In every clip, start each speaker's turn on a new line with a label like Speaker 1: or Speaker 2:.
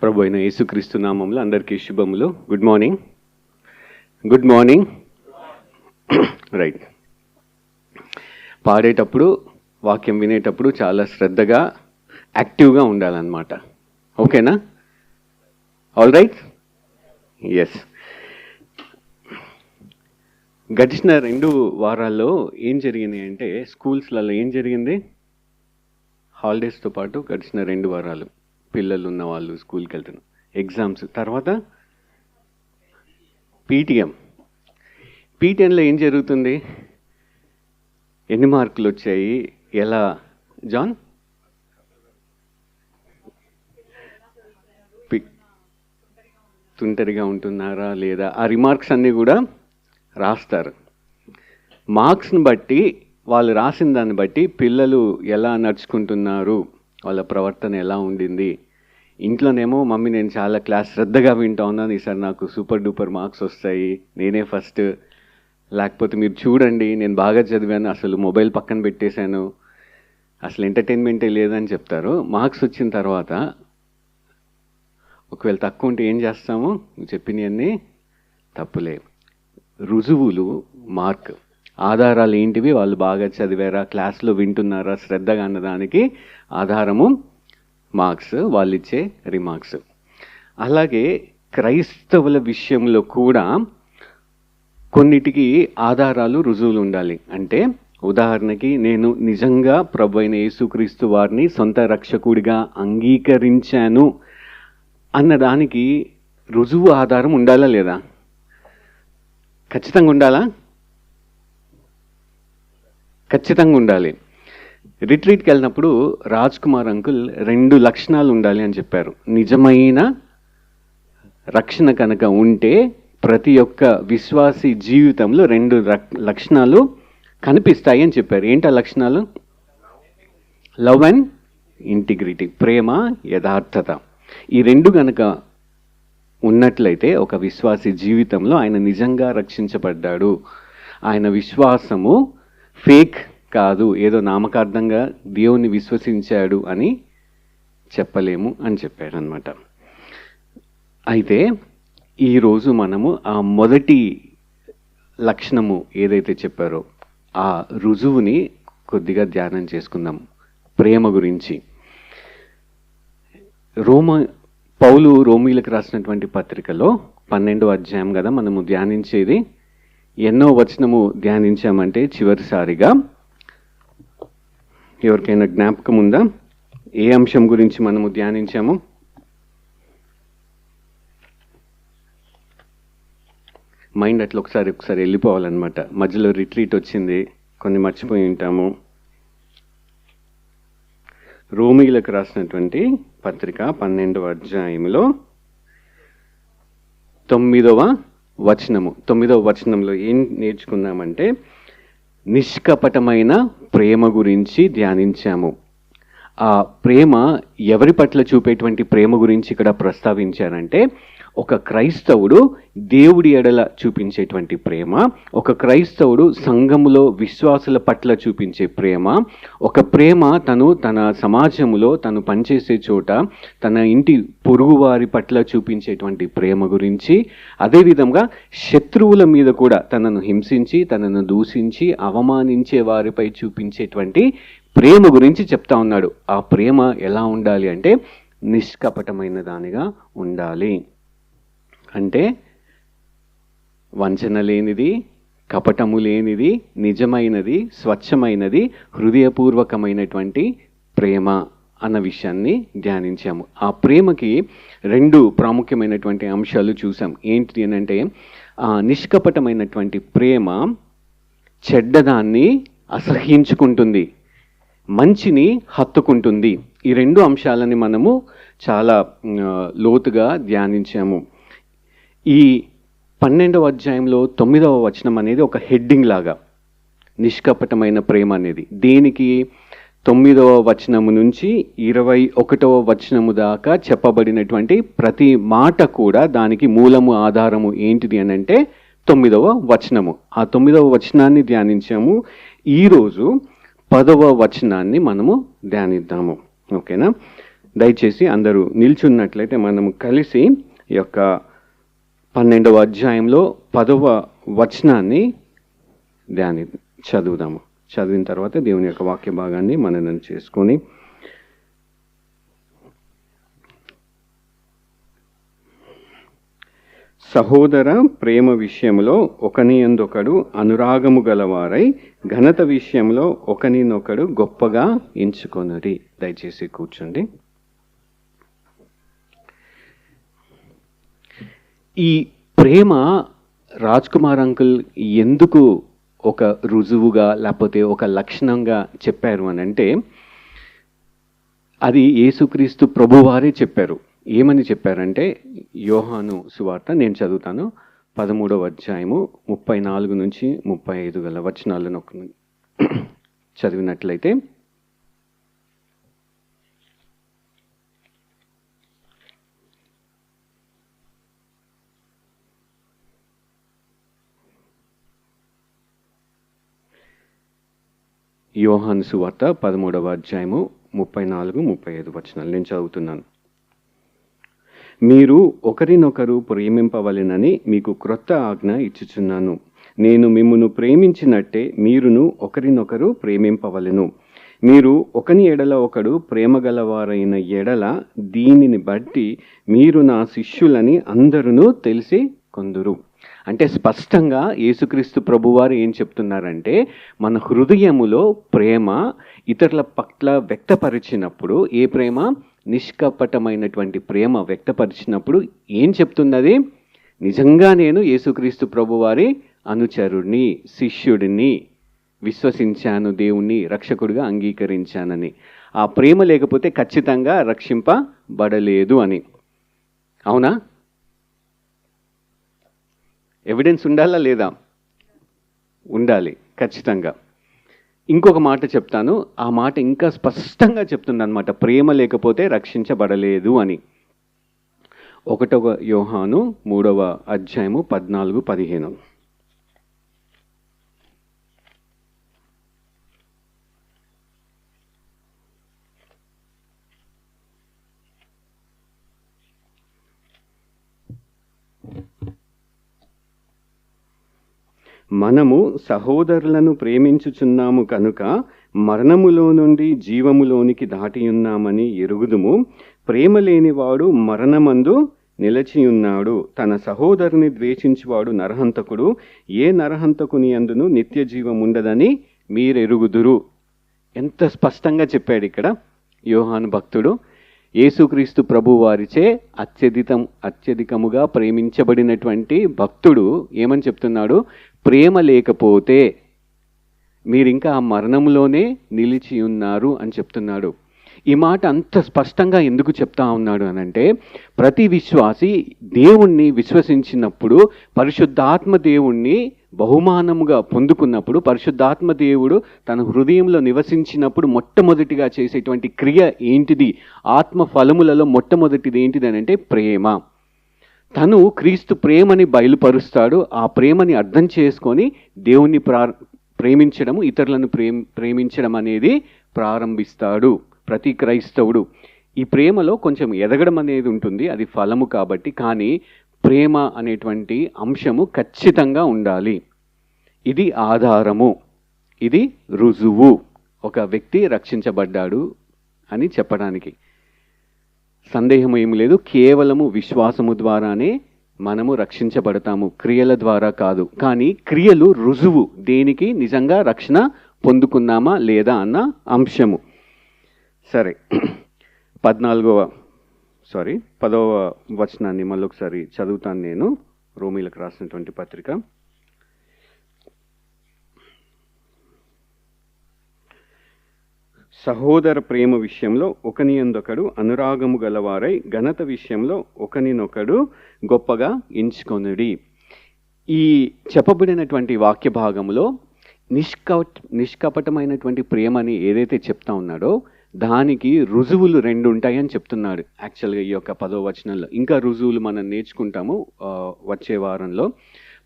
Speaker 1: ప్రభు అయిన యేసుక్రీస్తు నామములో అందరికీ శుభములు. Good morning. Good morning. Right. పాడేటప్పుడు, వాక్యం వినేటప్పుడు చాలా శ్రద్ధగా, యాక్టివ్గా ఉండాలన్నమాట. ఓకేనా? All right. ఎస్. గడిచిన 2 వారాల్లో ఏం జరిగింది అంటే, స్కూల్స్లలో ఏం జరిగింది? హాలిడేస్తో పాటు గడిచిన 2 వారాలు పిల్లలు ఉన్న వాళ్ళు స్కూల్కి వెళ్తున్నారు, ఎగ్జామ్స్, తర్వాత పీటీఎంలో ఏం జరుగుతుంది? ఎన్ని మార్కులు వచ్చాయి? ఎలా జాన్? తుంటరిగా ఉంటున్నారా లేదా? ఆ రిమార్క్స్ అన్నీ కూడా రాస్తారు. మార్క్స్ని బట్టి, వాళ్ళు రాసిన దాన్ని బట్టి పిల్లలు ఎలా నడుచుకుంటున్నారు, వాళ్ళ ప్రవర్తన ఎలా ఉండింది. ఇంట్లోనేమో మమ్మీ నేను చాలా క్లాస్ శ్రద్ధగా వింటా ఉన్నాను, ఈసారి నాకు సూపర్ డూపర్ మార్క్స్ వస్తాయి, నేనే ఫస్ట్. లేకపోతే మీరు చూడండి నేను బాగా చదివాను, అసలు మొబైల్ పక్కన పెట్టేశాను, అసలు ఎంటర్టైన్మెంటే లేదని చెప్తారు. మార్క్స్ వచ్చిన తర్వాత ఒకవేళ తక్కువ ఉంటే ఏం చేస్తాము? చెప్పినవన్నీ తప్పులే. రుజువులు, మార్క్, ఆధారాలు ఏంటివి? వాళ్ళు బాగా చదివారా, క్లాస్లో వింటున్నారా శ్రద్ధగా అన్నదానికి ఆధారము మార్క్స్, వాళ్ళు ఇచ్చే రిమార్క్స్. అలాగే క్రైస్తవుల విషయంలో కూడా కొన్నిటికి ఆధారాలు, రుజువులు ఉండాలి. అంటే ఉదాహరణకి, నేను నిజంగా ప్రభు అయిన యేసుక్రీస్తు వారిని సొంత రక్షకుడిగా అంగీకరించాను అన్నదానికి రుజువు, ఆధారం ఉండాలా లేదా? ఖచ్చితంగా ఉండాలా? ఖచ్చితంగా ఉండాలి. రిట్రీట్కి వెళ్ళినప్పుడు రాజ్ కుమార్ అంకుల్ 2 లక్షణాలు ఉండాలి అని చెప్పారు. నిజమైన రక్షణ కనుక ఉంటే ప్రతి ఒక్క విశ్వాసి జీవితంలో 2 లక్షణాలు కనిపిస్తాయి అని చెప్పారు. ఏంటి ఆ లక్షణాలు? లవ్ అండ్ ఇంటిగ్రిటీ, ప్రేమ, యథార్థత. ఈ 2 కనుక ఉన్నట్లయితే ఒక విశ్వాసి జీవితంలో ఆయన నిజంగా రక్షించబడ్డాడు, ఆయన విశ్వాసము ఫేక్ కాదు, ఏదో నామకార్థంగా దేవుని విశ్వసించాడు అని చెప్పలేము అని చెప్పారనమాట. అయితే ఈరోజు మనము ఆ మొదటి లక్షణము ఏదైతే చెప్పారో ఆ రుజువుని కొద్దిగా ధ్యానం చేసుకుందాం, ప్రేమ గురించి. పౌలు రోమీలకు రాసినటువంటి పత్రికలో 12వ అధ్యాయం కదా మనము ధ్యానించేది. ఎన్నో వచనము ధ్యానించామంటే చివరిసారిగా ఎవరికైనా జ్ఞాపకం ఉందా? ఏ అంశం గురించి మనము ధ్యానించాము? మైండ్ అట్లా ఒకసారి వెళ్ళిపోవాలన్నమాట. మధ్యలో రిట్రీట్ వచ్చింది, కొన్ని మర్చిపోయి ఉంటాము. రోమీలకు రాసినటువంటి పత్రిక 12వ అధ్యాయంలో 9వ వచనము. 9వ వచనంలో ఏం నేర్చుకున్నామంటే నిష్కపటమైన ప్రేమ గురించి ధ్యానించాము. ఆ ప్రేమ ఎవరి పట్ల చూపేటువంటి ప్రేమ గురించి ఇక్కడ ప్రస్తావించారంటే, ఒక క్రైస్తవుడు దేవుడి ఎడల చూపించేటువంటి ప్రేమ, ఒక క్రైస్తవుడు సంఘములో విశ్వాసుల పట్ల చూపించే ప్రేమ, ఒక ప్రేమ తను తన సమాజములో తను పనిచేసే చోట తన ఇంటి పొరుగువారి పట్ల చూపించేటువంటి ప్రేమ గురించి, అదేవిధంగా శత్రువుల మీద కూడా తనను హింసించి తనను దూషించి అవమానించే వారిపై చూపించేటువంటి ప్రేమ గురించి చెప్తా ఉన్నాడు. ఆ ప్రేమ ఎలా ఉండాలి అంటే నిష్కపటమైన దానిగా ఉండాలి. అంటే వంచన లేనిది, కపటము లేనిది, నిజమైనది, స్వచ్ఛమైనది, హృదయపూర్వకమైనటువంటి ప్రేమ అన్న విషయాన్ని ధ్యానించాము. ఆ ప్రేమకి 2 ప్రాముఖ్యమైనటువంటి అంశాలు చూసాం. ఏంటి అని అంటే, నిష్కపటమైనటువంటి ప్రేమ చెడ్డదాన్ని అసహ్యించుకుంటుంది, మంచిని హత్తుకుంటుంది. ఈ 2 అంశాలని మనము చాలా లోతుగా ధ్యానించాము. ఈ 12వ అధ్యాయంలో 9వ వచనం అనేది ఒక హెడ్డింగ్ లాగా, నిష్కపటమైన ప్రేమ అనేది. దేనికి? 9వ వచనము నుంచి 21వ వచనము దాకా చెప్పబడినటువంటి ప్రతి మాట కూడా దానికి మూలము, ఆధారము ఏంటిది అని అంటే 9వ వచనము. ఆ 9వ వచనాన్ని ధ్యానించాము. ఈరోజు 10వ వచనాన్ని మనము ధ్యానిద్దాము. ఓకేనా? దయచేసి అందరూ నిల్చున్నట్లయితే మనం కలిసి ఈ యొక్క 12వ అధ్యాయంలో 10వ వచనాన్ని చదువుదాము. చదివిన తర్వాత దేవుని యొక్క వాక్య భాగాన్ని మననం చేసుకొని సహోదర ప్రేమ విషయంలో ఒకనియందొకడు అనురాగము గలవారై ఘనత విషయంలో ఒకనినొకడు గొప్పగా ఎంచుకొనుడి. దయచేసి కూర్చోండి. ఈ ప్రేమ రాజ్ కుమార్ అంకుల్ ఎందుకు ఒక రుజువుగా లేకపోతే ఒక లక్షణంగా చెప్పారు అని అంటే, అది యేసుక్రీస్తు ప్రభువారే చెప్పారు. ఏమని చెప్పారంటే, యోహాను సువార్త నేను చదువుతాను, 13వ అధ్యాయము 34 నుంచి 35 గల వచనాలను చదివినట్లయితే, యోహాను సువార్త 13వ అధ్యాయము 34-35 వచనాలు నేను చదువుతున్నాను. మీరు ఒకరినొకరు ప్రేమింపవలెనని మీకు క్రొత్త ఆజ్ఞ ఇచ్చుచున్నాను. నేను మిమ్మును ప్రేమించినట్టే మీరును ఒకరినొకరు ప్రేమింపవలెను. మీరు ఒకని ఎడల ఒకడు ప్రేమగలవారైన ఎడల దీనిని బట్టి మీరు నా శిష్యులని అందరూ తెలిసి కొందురు. అంటే స్పష్టంగా యేసుక్రీస్తు ప్రభువారు ఏం చెప్తున్నారంటే, మన హృదయములో ప్రేమ ఇతరుల పట్ల వ్యక్తపరిచినప్పుడు, ఏ ప్రేమ? నిష్కపటమైనటువంటి ప్రేమ వ్యక్తపరిచినప్పుడు ఏం చెప్తున్నది? నిజంగా నేను యేసుక్రీస్తు ప్రభువారి అనుచరుడిని, శిష్యుడిని, విశ్వసించాను, దేవుణ్ణి రక్షకుడిగా అంగీకరించానని. ఆ ప్రేమ లేకపోతే ఖచ్చితంగా రక్షింపబడలేదు అని. అవునా? ఎవిడెన్స్ ఉండాలా లేదా? ఉండాలి ఖచ్చితంగా. ఇంకొక మాట చెప్తాను, ఆ మాట ఇంకా స్పష్టంగా చెప్తుంది అనమాట, ప్రేమ లేకపోతే రక్షించబడలేదు అని. 1వ యోహాను 3వ అధ్యాయము 14-15. మనము సహోదరులను ప్రేమించుచున్నాము కనుక మరణములో నుండి జీవములోనికి దాటియున్నామని ఎరుగుదుము. ప్రేమ లేనివాడు మరణమందు నిలచియున్నాడు. తన సహోదరుని ద్వేషించువాడు నరహంతకుడు. ఏ నరహంతకుని అందును నిత్య జీవం ఉండదని మీరెరుగుదురు. ఎంత స్పష్టంగా చెప్పాడు ఇక్కడ యోహాను భక్తుడు. యేసుక్రీస్తు ప్రభు వారిచే అత్యధికముగా ప్రేమించబడినటువంటి భక్తుడు ఏమని చెప్తున్నాడు? ప్రేమ లేకపోతే మీరింకా ఆ మరణంలోనే నిలిచి ఉన్నారు అని చెప్తున్నాడు. ఈ మాట అంత స్పష్టంగా ఎందుకు చెప్తా ఉన్నాడు అనంటే, ప్రతి విశ్వాసి దేవుణ్ణి విశ్వసించినప్పుడు, పరిశుద్ధాత్మ దేవుణ్ణి బహుమానముగా పొందుకున్నప్పుడు, పరిశుద్ధాత్మ దేవుడు తన హృదయంలో నివసించినప్పుడు మొట్టమొదటిగా చేసేటువంటి క్రియ ఏంటిది? ఆత్మ ఫలములలో మొట్టమొదటిది ఏంటిది అనంటే ప్రేమ. తను క్రీస్తు ప్రేమని బయలుపరుస్తాడు. ఆ ప్రేమని అర్థం చేసుకొని దేవుణ్ణి ప్రేమించడము, ఇతరులను ప్రేమించడం అనేది ప్రారంభిస్తాడు ప్రతి క్రైస్తవుడు. ఈ ప్రేమలో కొంచెం ఎదగడం అనేది ఉంటుంది, అది ఫలము కాబట్టి. కానీ ప్రేమ అనేటువంటి అంశము ఖచ్చితంగా ఉండాలి. ఇది ఆధారము, ఇది రుజువు ఒక వ్యక్తి రక్షించబడ్డాడు అని చెప్పడానికి. సందేహం ఏమి లేదు. కేవలము విశ్వాసము ద్వారానే మనము రక్షించబడతాము, క్రియల ద్వారా కాదు. కానీ క్రియలు రుజువు దేనికి నిజంగా రక్షణ పొందుకున్నామా లేదా అన్న అంశము. సరే, 10వ వచనాన్ని మళ్ళొకసారి చదువుతాను నేను. రోమీలకు రాసినటువంటి పత్రిక సహోదర ప్రేమ విషయంలో ఒకనియందొకడు అనురాగము గలవారై ఘనత విషయంలో ఒకనినొకడు గొప్పగా ఎంచుకొనుడి. ఈ చెప్పబడినటువంటి వాక్య భాగంలో నిష్కపటమైనటువంటి ప్రేమని ఏదైతే చెప్తా ఉన్నాడో దానికి రుజువులు 2 ఉంటాయని చెప్తున్నాడు. యాక్చువల్గా ఈ యొక్క 10వ వచనంలో ఇంకా రుజువులు మనం నేర్చుకుంటాము వచ్చే వారంలో.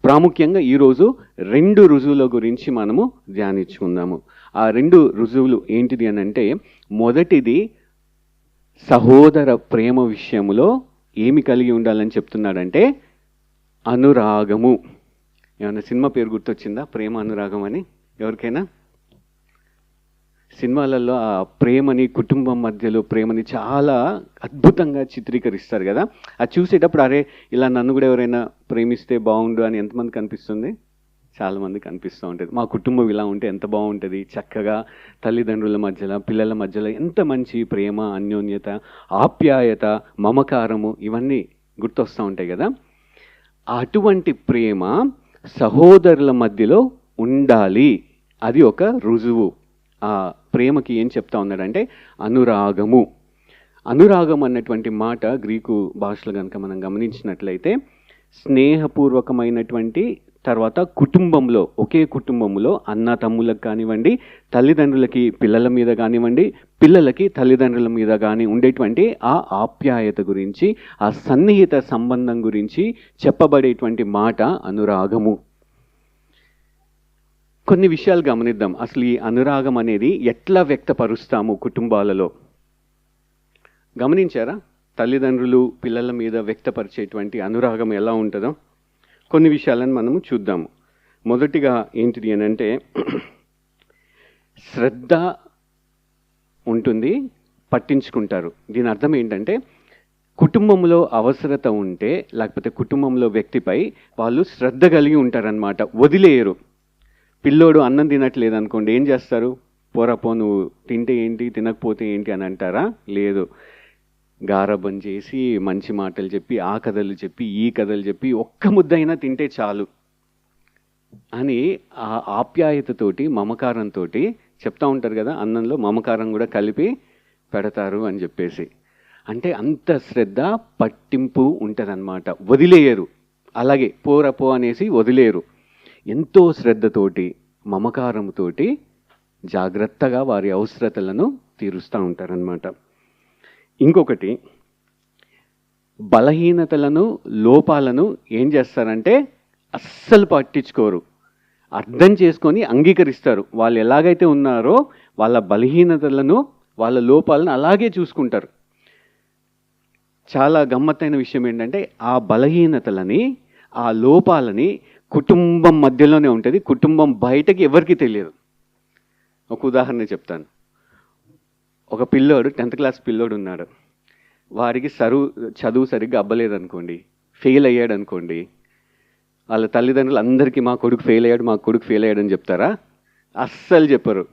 Speaker 1: ప్రాముఖ్యంగా ఈరోజు 2 రుజువుల గురించి మనము ధ్యానించుకుందాము. ఆ 2 రుజువులు ఏంటిది అని అంటే, మొదటిది సహోదర ప్రేమ విషయంలో ఏమి కలిగి ఉండాలని చెప్తున్నాడంటే అనురాగము. ఏమన్నా సినిమా పేరు గుర్తొచ్చిందా? ప్రేమ అనురాగం అని ఎవరికైనా? సినిమాలలో ఆ ప్రేమని, కుటుంబం మధ్యలో ప్రేమని చాలా అద్భుతంగా చిత్రీకరిస్తారు కదా. అది చూసేటప్పుడు అరే ఇలా నన్ను కూడా ఎవరైనా ప్రేమిస్తే బాగుండు అని ఎంతమందికి అనిపిస్తుంది? చాలామందికి అనిపిస్తూ ఉంటుంది. మా కుటుంబం ఇలా ఉంటే ఎంత బాగుంటుంది, చక్కగా తల్లిదండ్రుల మధ్యలో, పిల్లల మధ్యలో ఎంత మంచి ప్రేమ, అన్యోన్యత, ఆప్యాయత, మమకారము ఇవన్నీ గుర్తొస్తూ ఉంటాయి కదా. అటువంటి ప్రేమ సహోదరుల మధ్యలో ఉండాలి. అది ఒక రుజువు. ఆ ప్రేమకి ఏం చెప్తా ఉన్నాడంటే అనురాగము. అనురాగం అన్నటువంటి మాట గ్రీకు భాషలో కనుక మనం గమనించినట్లయితే స్నేహపూర్వకమైనటువంటి, తర్వాత కుటుంబంలో, ఒకే కుటుంబంలో అన్న తమ్ములకు కానివ్వండి, తల్లిదండ్రులకి పిల్లల మీద కానివ్వండి, పిల్లలకి తల్లిదండ్రుల మీద కానీ ఉండేటువంటి ఆ ఆప్యాయత గురించి, ఆ సన్నిహిత సంబంధం గురించి చెప్పబడేటువంటి మాట అనురాగము. కొన్ని విషయాలు గమనిద్దాం. అసలు ఈ అనురాగం అనేది ఎట్లా వ్యక్తపరుస్తాము కుటుంబాలలో? గమనించారా? తల్లిదండ్రులు పిల్లల మీద వ్యక్తపరిచేటువంటి అనురాగం ఎలా ఉంటుందో కొన్ని విషయాలను మనము చూద్దాము. మొదటిగా ఏంటిది అని అంటే శ్రద్ధ ఉంటుంది, పట్టించుకుంటారు. దీని అర్థం ఏంటంటే కుటుంబంలో అవసరత ఉంటే, లేకపోతే కుటుంబంలో వ్యక్తిపై వాళ్ళు శ్రద్ధ కలిగి ఉంటారనమాట, వదిలేయరు. పిల్లోడు అన్నం తినట్లేదు అనుకోండి, ఏం చేస్తారు? పోరాపో నువ్వు తింటే ఏంటి, తినకపోతే ఏంటి అని అంటారా? లేదు, గారబం చేసి మంచి మాటలు చెప్పి, ఆ కథలు చెప్పి, ఈ కథలు చెప్పి, ఒక్క ముద్దైనా తింటే చాలు అని ఆ ఆప్యాయతతోటి, మమకారంతో చెప్తా ఉంటారు కదా. అన్నంలో మమకారం కూడా కలిపి పెడతారు అని చెప్పేసి. అంటే అంత శ్రద్ధ, పట్టింపు ఉంటుందన్నమాట. వదిలేయరు, అలాగే పోరపో అనేసి వదిలేయరు. ఎంతో శ్రద్ధతోటి, మమకారంతోటి జాగ్రత్తగా వారి అవసరతలను తీరుస్తూ ఉంటారనమాట. ఇంకొకటి, బలహీనతలను, లోపాలను ఏం చేస్తారంటే అస్సలు పట్టించుకోరు, అర్థం చేసుకొని అంగీకరిస్తారు. వాళ్ళు ఎలాగైతే ఉన్నారో వాళ్ళ బలహీనతలను, వాళ్ళ లోపాలను అలాగే చూసుకుంటారు. చాలా గమ్మత్తైన విషయం ఏంటంటే ఆ బలహీనతలని, ఆ లోపాలని కుటుంబం మధ్యలోనే ఉంటుంది, కుటుంబం బయటకి ఎవరికి తెలియదు. ఒక ఉదాహరణ చెప్తాను. ఒక పిల్లోడు, 10th క్లాస్ పిల్లోడు ఉన్నాడు. వారికి చదువు సరిగ్గా అవ్వలేదనుకోండి, ఫెయిల్ అయ్యాడు అనుకోండి, వాళ్ళ తల్లిదండ్రులు అందరికీ మా కొడుకు ఫెయిల్ అయ్యాడు, మా కొడుకు ఫెయిల్ అయ్యాడు అని చెప్తారా? అస్సలు చెప్పరు.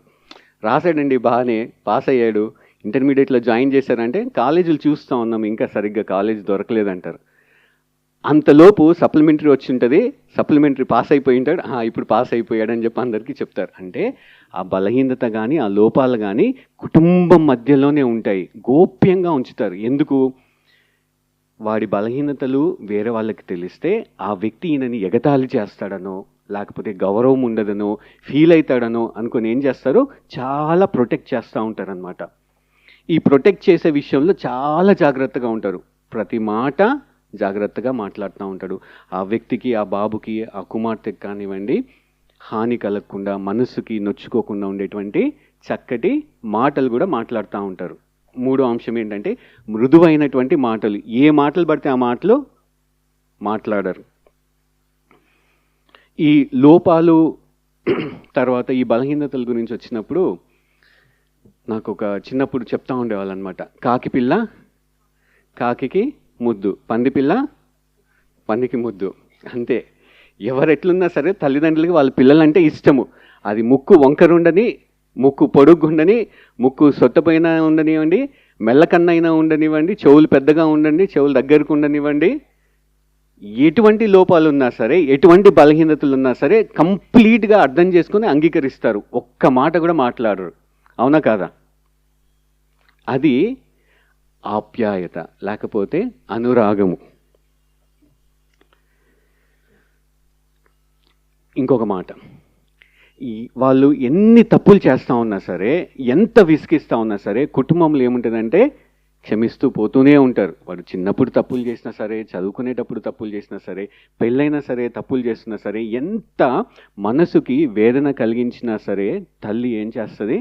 Speaker 1: రాశాడండి, బాగానే పాస్ అయ్యాడు, ఇంటర్మీడియట్లో జాయిన్ చేశారంటే కాలేజీలు చూస్తూ ఉన్నాం, ఇంకా సరిగ్గా కాలేజ్ దొరకలేదంటారు. అంతలోపు సప్లిమెంటరీ వచ్చి ఉంటుంది, సప్లిమెంటరీ పాస్ అయిపోయి ఉంటాడు, ఇప్పుడు పాస్ అయిపోయాడని చెప్పి అందరికీ చెప్తారు. అంటే ఆ బలహీనత కానీ, ఆ లోపాలు కానీ కుటుంబం మధ్యలోనే ఉంటాయి, గోప్యంగా ఉంచుతారు. ఎందుకు? వాడి బలహీనతలు వేరే వాళ్ళకి తెలిస్తే ఆ వ్యక్తి ఈయనని ఎగతాళి చేస్తాడనో, లేకపోతే గౌరవం ఉండదనో, ఫీల్ అవుతాడనో అనుకుని ఏం చేస్తారు? చాలా ప్రొటెక్ట్ చేస్తూ ఉంటారనమాట. ఈ ప్రొటెక్ట్ చేసే విషయంలో చాలా జాగ్రత్తగా ఉంటారు. ప్రతి మాట జాగ్రత్తగా మాట్లాడుతూ ఉంటాడు. ఆ వ్యక్తికి, ఆ బాబుకి, ఆ కుమార్తెకి కానివ్వండి, హాని కలగకుండా, మనసుకి నొచ్చుకోకుండా ఉండేటువంటి చక్కటి మాటలు కూడా మాట్లాడుతూ ఉంటారు. మూడో అంశం ఏంటంటే మృదువైనటువంటి మాటలు. ఏ మాటలు పడితే ఆ మాటలు మాట్లాడరు. ఈ లోపాలు తర్వాత ఈ బలహీనతల గురించి వచ్చినప్పుడు నాకు ఒక చిన్నప్పుడు చెప్తా ఉండేవాళ్ళు అనమాట. కాకి పిల్ల కాకికి ముద్దు, పంది పిల్ల పందికి ముద్దు. అంతే. ఎవరెట్లున్నా సరే తల్లిదండ్రులకి వాళ్ళ పిల్లలంటే ఇష్టము. అది ముక్కు వంకరుండని, ముక్కు పొడుగుండని, ముక్కు సొట్టపైన ఉండనివ్వండి, మెల్లకన్నైనా ఉండనివ్వండి, చెవులు పెద్దగా ఉండండి, చెవులు దగ్గరకు ఉండనివ్వండి, ఎటువంటి లోపాలు ఉన్నా సరే, ఎటువంటి బలహీనతలు ఉన్నా సరే కంప్లీట్గా అర్థం చేసుకుని అంగీకరిస్తారు. ఒక్క మాట కూడా మాట్లాడరు. అవునా కాదా? అది ఆప్యాయత, లేకపోతే అనురాగము. ఇంకొక మాట, వాళ్ళు ఎన్ని తప్పులు చేస్తూ ఉన్నా సరే, ఎంత విసిగిస్తూ ఉన్నా సరే, కుటుంబంలో ఏముంటుందంటే క్షమిస్తూ పోతూనే ఉంటారు. వాడు చిన్నప్పుడు తప్పులు చేసినా సరే, చదువుకునేటప్పుడు తప్పులు చేసినా సరే, పెళ్ళైనా సరే, తప్పులు చేసినా సరే, ఎంత మనసుకి వేదన కలిగించినా సరే తల్లి ఏం చేస్తుంది?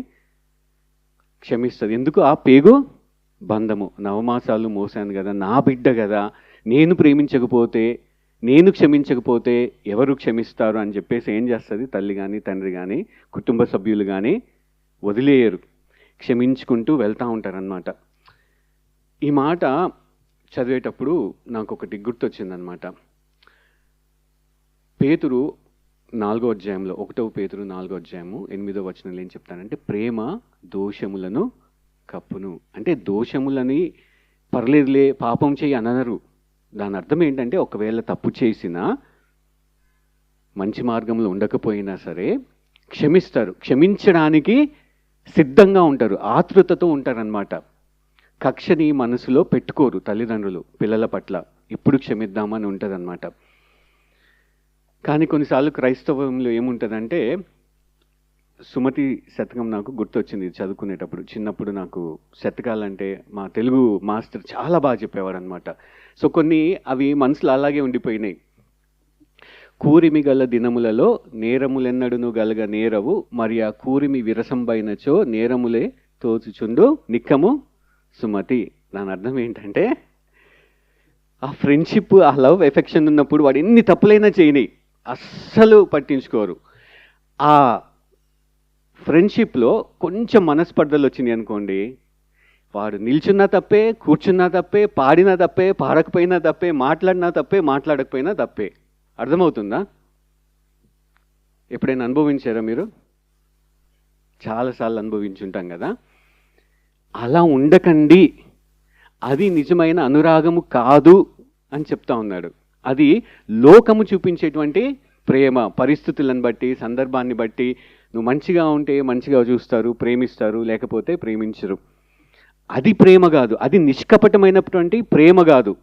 Speaker 1: క్షమిస్తుంది. ఎందుకు? ఆ పేగు బంధము. నవమాసాలు మోసాను కదా, నా బిడ్డ కదా, నేను ప్రేమించకపోతే, నేను క్షమించకపోతే ఎవరు క్షమిస్తారు అని చెప్పేసి ఏం చేస్తుంది తల్లి కానీ తండ్రి కానీ కుటుంబ సభ్యులు కానీ, వదిలేయరు, క్షమించుకుంటూ వెళ్తూ ఉంటారనమాట. ఈ మాట చదివేటప్పుడు నాకు ఒకటి గుర్తొచ్చిందనమాట. పేతురు 4వ అధ్యాయంలో, 1వ పేతురు 4వ అధ్యాయము 8వ వచనంలో ఏం చెప్తానంటే, ప్రేమ దోషములను కప్పును. అంటే దోషములని పర్లేదులే, పాపం చేయి అనరు. దాని అర్థం ఏంటంటే, ఒకవేళ తప్పు చేసినా, మంచి మార్గంలో ఉండకపోయినా సరే క్షమిస్తారు, క్షమించడానికి సిద్ధంగా ఉంటారు, ఆతృతతో ఉంటారనమాట. కక్షని మనసులో పెట్టుకోరు తల్లిదండ్రులు పిల్లల పట్ల, ఇప్పుడు క్షమిద్దామని ఉంటుందన్నమాట. కానీ కొన్నిసార్లు క్రైస్తవంలో ఏముంటుందంటే, సుమతి శతకం నాకు గుర్తొచ్చింది చదువుకునేటప్పుడు. చిన్నప్పుడు నాకు శతకాలంటే మా తెలుగు మాస్టర్ చాలా బాగా చెప్పేవారు అనమాట. సో కొన్ని అవి మనసులో అలాగే ఉండిపోయినాయి. కూరిమి గల దినములలో నేరములెన్నడును గలగ నేరవు, మరి ఆ కూరిమి విరసంబైనచో నేరములే తోచుచుండు నిక్కము సుమతి. దాని అర్థం ఏంటంటే, ఆ ఫ్రెండ్షిప్, ఆ లవ్, ఎఫెక్షన్ ఉన్నప్పుడు వాడు ఎన్ని తప్పులైనా చేయని అస్సలు పట్టించుకోరు. ఆ ఫ్రెండ్షిప్లో కొంచెం మనస్పర్ధలు వచ్చినాయి అనుకోండి, వాడు నిల్చున్నా తప్పే, కూర్చున్నా తప్పే, పాడినా తప్పే, పాడకపోయినా తప్పే, మాట్లాడినా తప్పే, మాట్లాడకపోయినా తప్పే. అర్థమవుతుందా? ఎప్పుడైనా అనుభవించారా మీరు? చాలాసార్లు అనుభవించుంటాం కదా. అలా ఉండకండి, అది నిజమైన అనురాగము కాదు అని చెప్తా ఉన్నాడు. అది లోకము చూపించేటువంటి ప్రేమ. పరిస్థితులను బట్టి, సందర్భాన్ని బట్టి నువ్వు మంచిగా ఉంటే మంచిగా చూస్తారు, ప్రేమిస్తారు, లేకపోతే ప్రేమించరు. అది ప్రేమ కాదు, అది నిష్కపటమైనటువంటి ప్రేమ కాదు.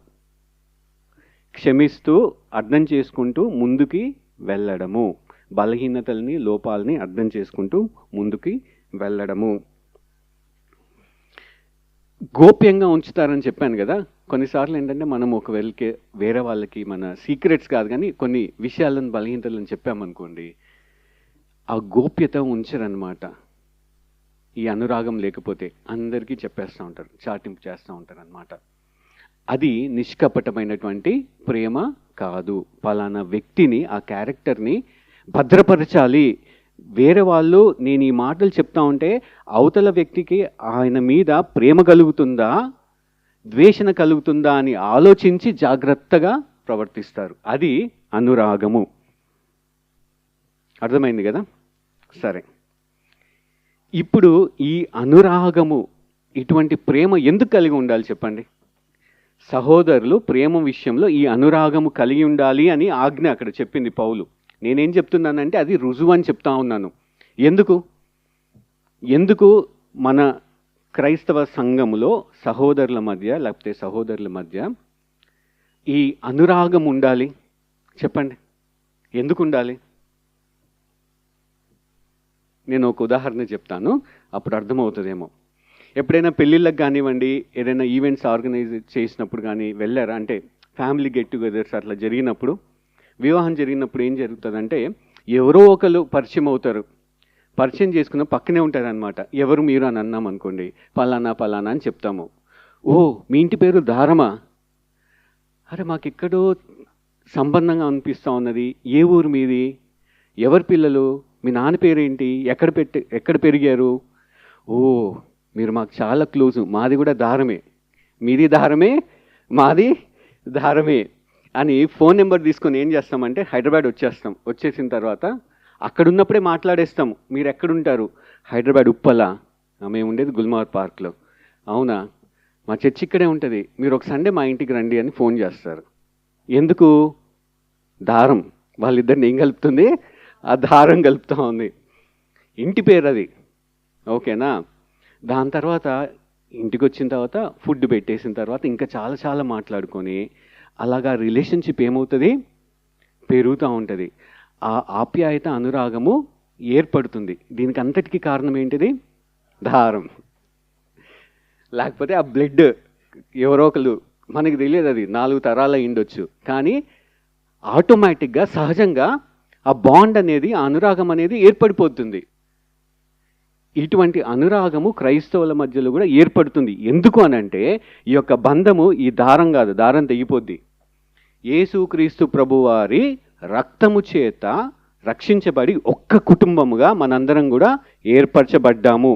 Speaker 1: క్షమిస్తూ, అర్థం చేసుకుంటూ ముందుకి వెళ్ళడము, బలహీనతల్ని, లోపాలని అర్థం చేసుకుంటూ ముందుకి వెళ్ళడము. గోప్యంగా ఉంచుతారని చెప్పాను కదా. కొన్నిసార్లు ఏంటంటే, మనం ఒకవేళకి వేరే వాళ్ళకి మన సీక్రెట్స్ కాదు కానీ కొన్ని విషయాలను, బలహీనతలను చెప్పామనుకోండి, ఆ గోప్యత ఉంచరనమాట. ఈ అనురాగం లేకపోతే అందరికీ చెప్పేస్తూ ఉంటారు, చాటింపు చేస్తూ ఉంటారు అనమాట. అది నిష్కపటమైనటువంటి ప్రేమ కాదు. పలానా వ్యక్తిని, ఆ క్యారెక్టర్ని భద్రపరచాలి. వేరే వాళ్ళు నేను ఈ మాటలు చెప్తా ఉంటే అవతల వ్యక్తికి ఆయన మీద ప్రేమ కలుగుతుందా, ద్వేషణ కలుగుతుందా అని ఆలోచించి జాగ్రత్తగా ప్రవర్తిస్తారు. అది అనురాగము. అర్థమైంది కదా? సరే, ఇప్పుడు ఈ అనురాగము, ఇటువంటి ప్రేమ ఎందుకు కలిగి ఉండాలి చెప్పండి? సహోదరులు ప్రేమ విషయంలో ఈ అనురాగము కలిగి ఉండాలి అని ఆజ్ఞ అక్కడ చెప్పింది పౌలు. నేనేం చెప్తున్నానంటే, అది రుజువు అని చెప్తా ఉన్నాను. ఎందుకు మన క్రైస్తవ సంఘములో సహోదరుల మధ్య, లేకపోతే సహోదరుల మధ్య ఈ అనురాగం ఉండాలి చెప్పండి? ఎందుకు ఉండాలి? నేను ఒక ఉదాహరణ చెప్తాను, అప్పుడు అర్థమవుతుందేమో. ఎప్పుడైనా పెళ్ళిళ్ళకి కానివ్వండి, ఏదైనా ఈవెంట్స్ ఆర్గనైజ్ చేసినప్పుడు కానీ వెళ్ళారా? అంటే ఫ్యామిలీ గెట్ టుగెదర్స్ అట్లా జరిగినప్పుడు, వివాహం జరిగినప్పుడు ఏం జరుగుతుందంటే, ఎవరో ఒకరు పరిచయం అవుతారు. పరిచయం చేసుకున్న పక్కనే ఉంటారనమాట. ఎవరు మీరు అని అన్నాం అనుకోండి, పలానా పలానా అని చెప్తాము. ఓ, మీ ఇంటి పేరు దారమా? అరే, మాకు ఎక్కడో సంబంధంగా అనిపిస్తూ ఉన్నది. ఏ ఊరు మీది? ఎవరి పిల్లలు? మీ నాన్న పేరేంటి? ఎక్కడ పెరిగారు? ఓ, మీరు మాకు చాలా క్లోజు. మాది కూడా దారమే. మీది దారమే, మాది దారమే అని ఫోన్ నెంబర్ తీసుకొని ఏం చేస్తామంటే హైదరాబాద్ వచ్చేస్తాం. వచ్చేసిన తర్వాత అక్కడున్నప్పుడే మాట్లాడేస్తాం. మీరు ఎక్కడుంటారు? హైదరాబాద్ ఉప్పల. మేము ఉండేది గుల్మార్ పార్క్లో. అవునా, మా చర్చి ఇక్కడే ఉంటుంది, మీరు ఒక సండే మా ఇంటికి రండి అని ఫోన్ చేస్తారు. ఎందుకు? దారం. వాళ్ళిద్దరిని ఏం కలుపుతుంది? ఆ దారం కలుపుతూ ఉంది. ఇంటి పేరు అది, ఓకేనా? దాని తర్వాత ఇంటికి వచ్చిన తర్వాత ఫుడ్ పెట్టేసిన తర్వాత ఇంకా చాలా చాలా మాట్లాడుకొని అలాగా రిలేషన్షిప్ ఏమవుతుంది? పెరుగుతూ ఉంటుంది. ఆ ఆప్యాయత, అనురాగము ఏర్పడుతుంది. దీనికి అంతటికీ కారణం ఏంటిది? దారం. లేకపోతే ఆ బ్లడ్ ఎవరో ఒకరు, మనకి తెలియదు, అది 4 తరాల అయిండొచ్చు, కానీ ఆటోమేటిక్గా సహజంగా ఆ బాండ్ అనేది, ఆ అనురాగం అనేది ఏర్పడిపోతుంది. ఇటువంటి అనురాగము క్రైస్తవుల మధ్యలో కూడా ఏర్పడుతుంది. ఎందుకు అనంటే ఈ యొక్క బంధము ఈ దారం కాదు, దారం తెగిపోద్ది. యేసుక్రీస్తు ప్రభువారి రక్తము చేత రక్షించబడి ఒక్క కుటుంబముగా మనందరం కూడా ఏర్పరచబడ్డాము.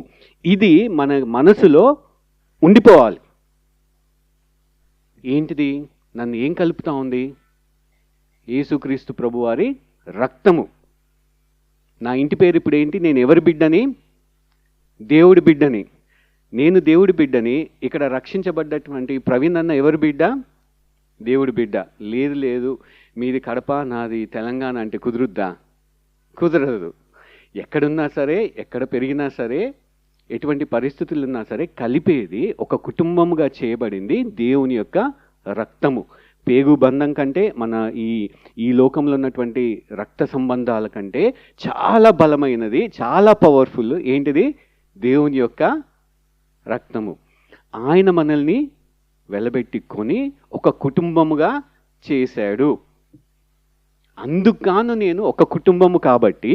Speaker 1: ఇది మన మనసులో ఉండిపోవాలి. ఏంటిది? నన్ను ఏం కలుపుతా ఉంది? యేసుక్రీస్తు ప్రభువారి రక్తము. నా ఇంటి పేరు ఇప్పుడు ఏంటి? నేను ఎవరి బిడ్డని? దేవుడి బిడ్డని. నేను దేవుడి బిడ్డని. ఇక్కడ రక్షించబడ్డటువంటి ప్రవీణ్ అన్న ఎవరి బిడ్డ? దేవుడి బిడ్డ. లేదు లేదు, మీది కడప, నాది తెలంగాణ అంటే కుదురుద్దా? కుదరదు. ఎక్కడున్నా సరే, ఎక్కడ పెరిగినా సరే, ఎటువంటి పరిస్థితులు ఉన్నా సరే, కలిపేది ఒక కుటుంబముగా చేయబడింది దేవుని యొక్క రక్తము. పేగు బంధం కంటే మన ఈ లోకంలో ఉన్నటువంటి రక్త సంబంధాల కంటే చాలా బలమైనది, చాలా పవర్ఫుల్. ఏంటిది? దేవుని యొక్క రక్తము. ఆయన మనల్ని వెలబెట్టుకొని ఒక కుటుంబముగా చేశాడు. అందుకు నేను ఒక కుటుంబము కాబట్టి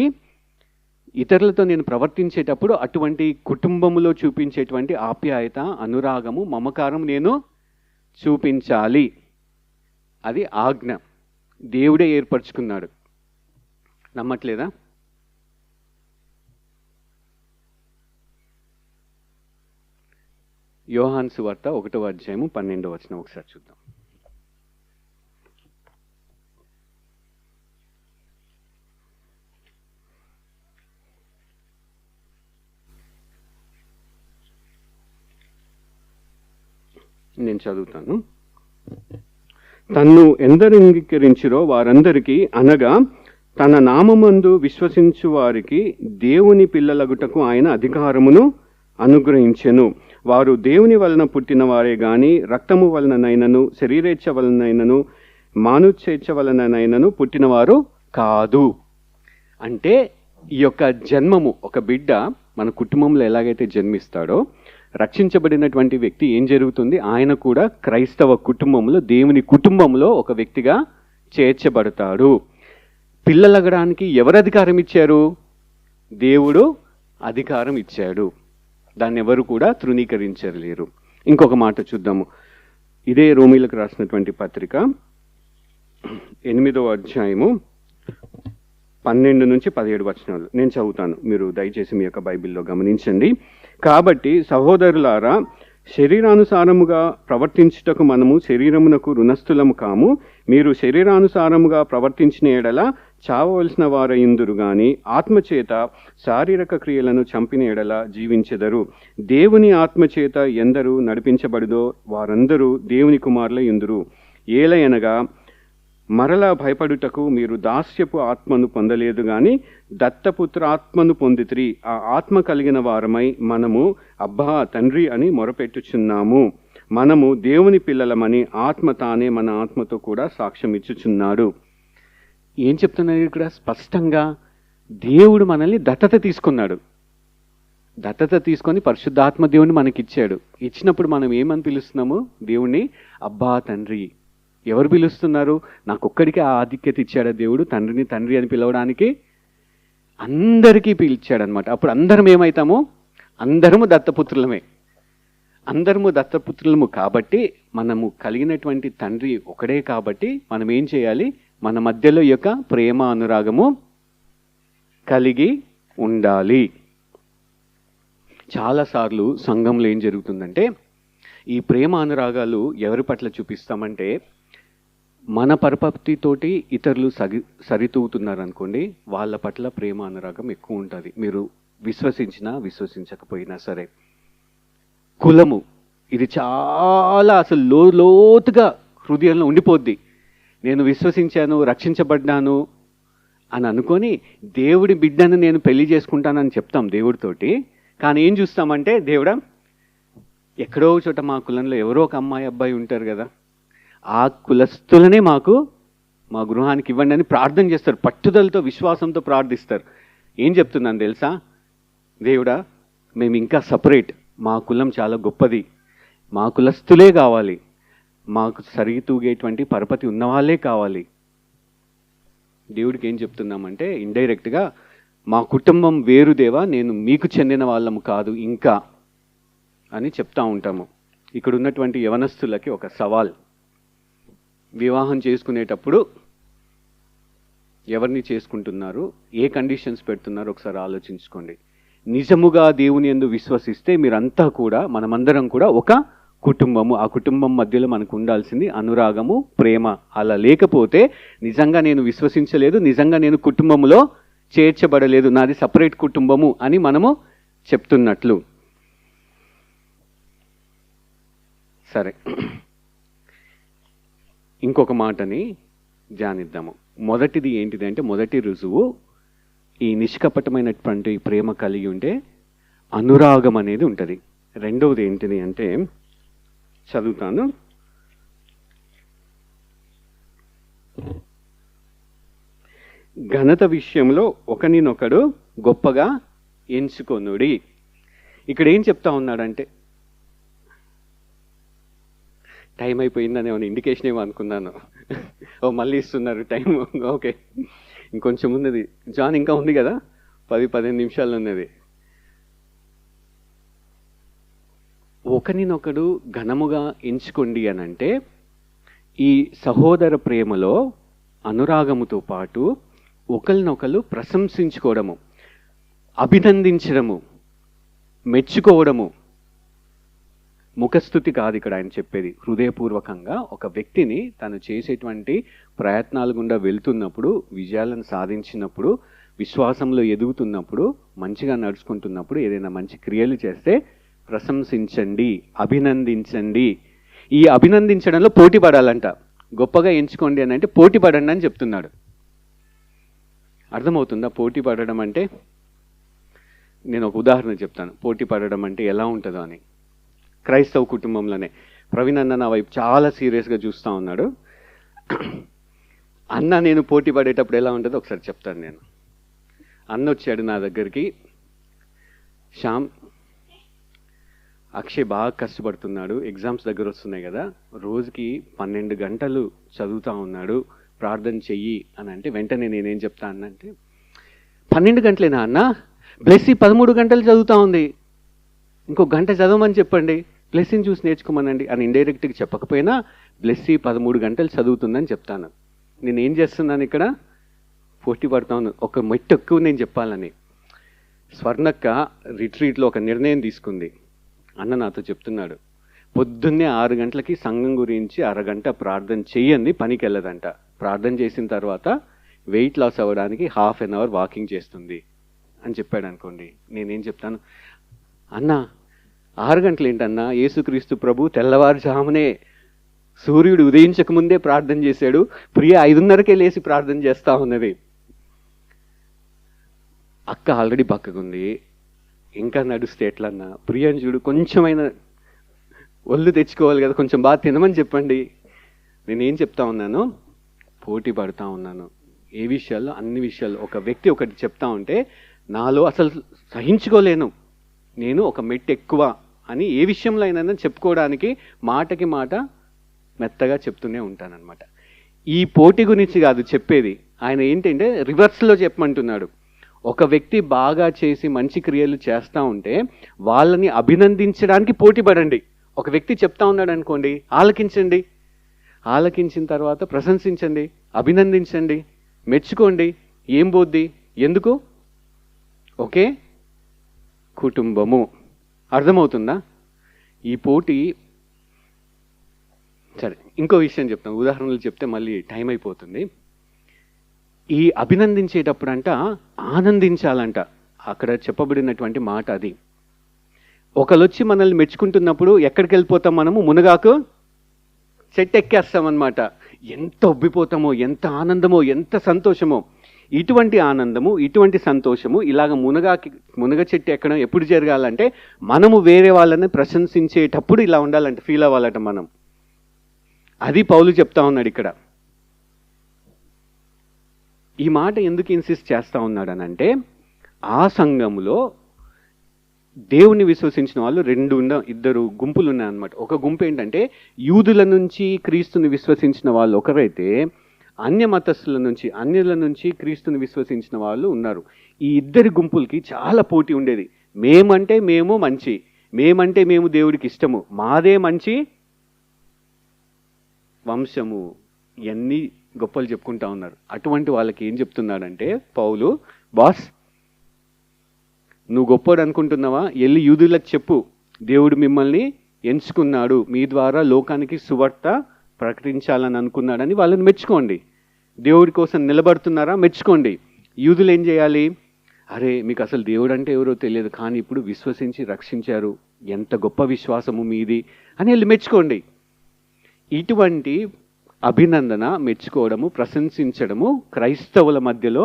Speaker 1: ఇతరులతో నేను ప్రవర్తించేటప్పుడు అటువంటి కుటుంబములో చూపించేటువంటి ఆప్యాయత, అనురాగము, మమకారం నేను చూపించాలి. అది ఆజ్ఞ. దేవుడే ఏర్పరచుకున్నాడు. నమ్మట్లేదా? యోహాను సువార్త 1వ అధ్యాయము 12వ వచనం ఒకసారి చూద్దాం. నేను చదువుతాను. తన్ను ఎందరు అంగీకరించిరో వారందరికీ, అనగా తన నామమందు విశ్వసించు వారికి దేవుని పిల్లలగుటకు ఆయన అధికారమును అనుగ్రహించెను. వారు దేవుని వలన పుట్టిన వారే గాని రక్తము వలననైనను, శరీరేచ్ఛ వలనైనను, మానుచ్ఛేచ్ఛ వలననైనను పుట్టినవారు కాదు. అంటే ఈ యొక్క జన్మము, ఒక బిడ్డ మన కుటుంబంలో ఎలాగైతే జన్మిస్తాడో, రక్షించబడినటువంటి వ్యక్తి ఏం జరుగుతుంది? ఆయన కూడా క్రైస్తవ కుటుంబంలో, దేవుని కుటుంబంలో ఒక వ్యక్తిగా చేర్చబడతాడు. పిల్లలగడానికి ఎవరు అధికారం ఇచ్చారు? దేవుడు అధికారం ఇచ్చాడు. దాన్ని ఎవరు కూడా తృణీకరించలేరు. ఇంకొక మాట చూద్దాము. ఇదే రోమీలకు రాసినటువంటి పత్రిక 8వ అధ్యాయము 12 నుంచి 17 వచనాలు నేను చదువుతాను. మీరు దయచేసి మీ యొక్క బైబిల్లో గమనించండి. కాబట్టి సహోదరులారా, శరీరానుసారముగా ప్రవర్తించుటకు మనము శరీరమునకు రుణస్థులము కాము. మీరు శరీరానుసారముగా ప్రవర్తించిన ఎడల చావవలసిన వారయిందురు గాని ఆత్మచేత శారీరక క్రియలను చంపిన ఎడల జీవించెదరు. దేవుని ఆత్మచేత ఎందరు నడిపించబడుదో వారందరూ దేవుని కుమారుల యుందురు. ఏలయనగా మరలా భయపడుటకు మీరు దాస్యపు ఆత్మను పొందలేదు గాని దత్తపుత్ర ఆత్మను పొందితిరి. ఆ ఆత్మ కలిగిన వారమై మనము అబ్బా తండ్రి అని మొరపెట్టుచున్నాము. మనము దేవుని పిల్లలమని ఆత్మ తానే మన ఆత్మతో కూడా సాక్ష్యం ఇచ్చుచున్నాడు. ఏం చెప్తున్నారు ఇక్కడ? స్పష్టంగా దేవుడు మనల్ని దత్తత తీసుకున్నాడు. దత్తత తీసుకొని పరిశుద్ధాత్మ దేవుని మనకిచ్చాడు. ఇచ్చినప్పుడు మనం ఏమని పిలుస్తున్నాము? దేవుణ్ణి అబ్బా తండ్రి. ఎవరు పిలుస్తున్నారు? నాకొక్కడికి ఆ ఆధిక్యత ఇచ్చాడు దేవుడు, తండ్రిని తండ్రి అని పిలవడానికి. అందరికీ పిలిచాడనమాట. అప్పుడు అందరం ఏమవుతాము? అందరము దత్తపుత్రులమే. అందరము దత్తపుత్రులము కాబట్టి, మనము కలిగినటువంటి తండ్రి ఒకడే కాబట్టి మనం ఏం చేయాలి? మన మధ్యలో ఈ యొక్క ప్రేమ అనురాగము కలిగి ఉండాలి. చాలాసార్లు సంఘంలో ఏం జరుగుతుందంటే, ఈ ప్రేమ అనురాగాలు ఎవరి పట్ల చూపిస్తామంటే, మన పరపతితోటి ఇతరులు సరితూగుతున్నారు అనుకోండి, వాళ్ళ పట్ల ప్రేమ అనురాగం ఎక్కువ ఉంటుంది. మీరు విశ్వసించినా విశ్వసించకపోయినా సరే. కులము, ఇది చాలా అసలు లోతుగా హృదయంలో ఉండిపోద్ది. నేను విశ్వసించాను, రక్షించబడ్డాను అని అనుకొని దేవుడి బిడ్డను నేను పెళ్లి చేసుకుంటానని చెప్తాం దేవుడితోటి. కానీ ఏం చూస్తామంటే, దేవుడా ఎక్కడో చోట మా కులంలో ఎవరో ఒక అమ్మాయి అబ్బాయి ఉంటారు కదా, ఆ కులస్తులనే మాకు మా గృహానికి ఇవ్వండి అని ప్రార్థన చేస్తారు. పట్టుదలతో, విశ్వాసంతో ప్రార్థిస్తారు. ఏం చెప్తున్నాను తెలుసా? దేవుడా మేము ఇంకా సపరేట్, మా కులం చాలా గొప్పది, మా కులస్తులే కావాలి, మాకు సరితూగేటువంటి పరపతి ఉన్నవాళ్ళే కావాలి. దేవుడికి ఏం చెప్తున్నామంటే, ఇండైరెక్ట్గా మా కుటుంబం వేరు దేవా, నేను మీకు చెందిన వాళ్ళము కాదు ఇంకా అని చెప్తా ఉంటాము. ఇక్కడ ఉన్నటువంటి యవనస్తులకి ఒక సవాల్, వివాహం చేసుకునేటప్పుడు ఎవరిని చేసుకుంటున్నారు, ఏ కండిషన్స్ పెడుతున్నారు ఒకసారి ఆలోచించుకోండి. నిజముగా దేవుని యందు విశ్వసిస్తే మీరంతా కూడా, మనమందరం కూడా ఒక కుటుంబము. ఆ కుటుంబం మధ్యలో మనకు ఉండాల్సింది అనురాగము, ప్రేమ. అలా లేకపోతే నిజంగా నేను విశ్వసించలేదు, నిజంగా నేను కుటుంబంలో చేర్చబడలేదు, నాది సపరేట్ కుటుంబము అని మనము చెప్తున్నట్లు. సరే, ఇంకొక మాటని ధ్యానిద్దాము. మొదటిది ఏంటిది అంటే, మొదటి రుజువు ఈ నిష్కపటమైనటువంటి ప్రేమ కలిగి ఉంటే అనురాగం అనేది ఉంటుంది. రెండవది ఏంటిది అంటే, చదువుతాను. ఘనత విషయంలో ఒకరినొకడు గొప్పగా ఎంచుకొనుడి. ఇక్కడ ఏం చెప్తా ఉన్నాడంటే, టైం అయిపోయిందని ఏమైనా ఇండికేషన్ ఏమో అనుకున్నాను. ఓ మళ్ళీ ఇస్తున్నారు టైం. ఓకే, ఇంకొంచెం ఉన్నది. జాన్ ఇంకా ఉంది కదా, 10-15 నిమిషాలు ఉన్నది. ఒకరినొకడు ఘనముగా ఎంచుకోండి అని అంటే, ఈ సహోదర ప్రేమలో అనురాగముతో పాటు ఒకరినొకరు ప్రశంసించుకోవడము, అభినందించడము, మెచ్చుకోవడము. ముఖస్థుతి కాదు ఇక్కడ ఆయన చెప్పేది, హృదయపూర్వకంగా ఒక వ్యక్తిని తను చేసేటువంటి ప్రయత్నాల గుండా వెళ్తున్నప్పుడు, విజయాలను సాధించినప్పుడు, విశ్వాసంలో ఎదుగుతున్నప్పుడు, మంచిగా నడుచుకుంటున్నప్పుడు, ఏదైనా మంచి క్రియలు చేస్తే ప్రశంసించండి, అభినందించండి. ఈ అభినందించడంలో పోటీ పడాలంట. గొప్పగా ఎంచుకోండి అని అంటే పోటీ పడండి అని చెప్తున్నాడు. అర్థమవుతుందా? పోటీ పడడం అంటే, నేను ఒక ఉదాహరణ చెప్తాను పోటీ పడడం అంటే ఎలా ఉంటుందో అని. క్రైస్తవ కుటుంబంలోనే ప్రవీణ్ అన్న నా వైపు చాలా సీరియస్గా చూస్తూ ఉన్నాడు. అన్న నేను పోటీ పడేటప్పుడు ఎలా ఉంటుందో ఒకసారి చెప్తాను నేను. అన్న వచ్చాడు నా దగ్గరికి, శ్యామ్, అక్షయ్ బాగా కష్టపడుతున్నాడు, ఎగ్జామ్స్ దగ్గర వస్తున్నాయి కదా, రోజుకి 12 గంటలు చదువుతూ ఉన్నాడు, ప్రార్థన చెయ్యి అని అంటే, వెంటనే నేనేం చెప్తా అన్నంటే, 12 గంటలేనా అన్న? బ్లెస్సీ 13 గంటలు చదువుతూ ఉంది, ఇంకో గంట చదవమని చెప్పండి, బ్లెస్సీని చూసి నేర్చుకోమనండి అని ఇండైరెక్ట్గా చెప్పకపోయినా బ్లెస్సీ 13 గంటలు చదువుతుందని చెప్తాను. నేనేం చేస్తున్నాను ఇక్కడ? పోటీ పడతాను, ఒక మెట్టు ఎక్కువ నేను చెప్పాలని. స్వర్ణక్క రిట్రీట్లో ఒక నిర్ణయం తీసుకుంది. అన్న నాతో చెప్తున్నాడు, పొద్దున్నే 6 గంటలకి సంఘం గురించి అరగంట ప్రార్థన చెయ్యండి, పనికి వెళ్ళదంట. ప్రార్థన చేసిన తర్వాత వెయిట్ లాస్ అవ్వడానికి 1/2 అవర్ వాకింగ్ చేస్తుంది అని చెప్పాడు అనుకోండి. నేనేం చెప్తాను, అన్న 6 గంటలు ఏంటన్నా, యేసుక్రీస్తు ప్రభు తెల్లవారుజామునే సూర్యుడు ఉదయించక ముందే ప్రార్థన చేశాడు, ప్రియ 5:30కే లేచి ప్రార్థన చేస్తూ ఉన్నది. అక్క ఆల్రెడీ పక్కకుంది, ఇంకా నడుస్తే ఎట్లన్నా, ప్రియని చూడు, కొంచెమైనా ఒళ్ళు తెచ్చుకోవాలి కదా, కొంచెం బాగా తినమని చెప్పండి. నేనేం చెప్తా ఉన్నాను? పోటీ పడుతూ ఉన్నాను. ఏ విషయాల్లో? అన్ని విషయాల్లో. ఒక వ్యక్తి ఒకటి చెప్తా ఉంటే నాలో అసలు సహించుకోలేను, నేను ఒక మెట్టు ఎక్కువ అని ఏ విషయంలో అయినా చెప్పుకోవడానికి మాటకి మాట మెత్తగా చెప్తూనే ఉంటానన్నమాట. ఈ పోటీ గురించి కాదు చెప్పేది, ఆయన ఏంటంటే రివర్స్లో చెప్పమంటున్నాడు. ఒక వ్యక్తి బాగా చేసి మంచి క్రియలు చేస్తూ ఉంటే వాళ్ళని అభినందించడానికి పోటీ పడండి. ఒక వ్యక్తి చెప్తా ఉన్నాడు అనుకోండి, ఆలకించండి, ఆలకించిన తర్వాత ప్రశంసించండి, అభినందించండి, మెచ్చుకోండి. ఏం పోద్ది? ఎందుకు? ఒకే కుటుంబము. అర్థమవుతుందా? ఈ పోటీ. సరే, ఇంకో విషయం చెప్తాను, ఉదాహరణలు చెప్తే మళ్ళీ టైం అయిపోతుంది. ఈ అభినందించేటప్పుడంట ఆనందించాలంట. అక్కడ చెప్పబడినటువంటి మాట అది. ఒకళ్ళొచ్చి మనల్ని మెచ్చుకుంటున్నప్పుడు ఎక్కడికి వెళ్ళిపోతాం మనము? మునగాకు చెట్టు ఎక్కేస్తామన్నమాట. ఎంత ఉబ్బిపోతామో, ఎంత ఆనందమో, ఎంత సంతోషమో. ఇటువంటి ఆనందము, ఇటువంటి సంతోషము ఇలాగ మునగ చెట్టు ఎక్కడం ఎప్పుడు జరగాలంటే, మనము వేరే వాళ్ళని ప్రశంసించేటప్పుడు ఇలా ఉండాలంటే, ఫీల్ అవ్వాలంట మనం. అది పౌలు చెప్తా ఉన్నాడు ఇక్కడ. ఈ మాట ఎందుకు ఇన్సిస్ట్ చేస్తూ ఉన్నాడనంటే, ఆ సంఘంలో దేవుని విశ్వసించిన వాళ్ళు 2 గుంపులు ఉన్నాయన్నమాట. ఒక గుంపు ఏంటంటే యూదుల నుంచి క్రీస్తుని విశ్వసించిన వాళ్ళు ఒకరైతే, అన్యుల నుంచి క్రీస్తుని విశ్వసించిన వాళ్ళు ఉన్నారు. ఈ ఇద్దరి గుంపులకి చాలా పోటీ ఉండేది. మేమంటే మేము మంచి, మేమంటే మేము దేవుడికి ఇష్టము, మాదే మంచి వంశము, ఇవన్నీ గొప్పలు చెప్పుకుంటా ఉన్నారు. అటువంటి వాళ్ళకి ఏం చెప్తున్నాడంటే పౌలు, బాస్ నువ్వు గొప్పోడు అనుకుంటున్నావా, వెళ్ళి యూదులకు చెప్పు, దేవుడు మిమ్మల్ని ఎంచుకున్నాడు, మీ ద్వారా లోకానికి సువార్త ప్రకటించాలని అనుకున్నాడని వాళ్ళని మెచ్చుకోండి. దేవుడి కోసం నిలబడుతున్నారా, మెచ్చుకోండి. యూదులు ఏం చేయాలి, అరే మీకు అసలు దేవుడు అంటే ఎవరో తెలియదు, కానీ ఇప్పుడు విశ్వసించి రక్షించారు, ఎంత గొప్ప విశ్వాసము మీది అని వెళ్ళి మెచ్చుకోండి. ఇటువంటి అభినందన, మెచ్చుకోవడము, ప్రశంసించడము క్రైస్తవుల మధ్యలో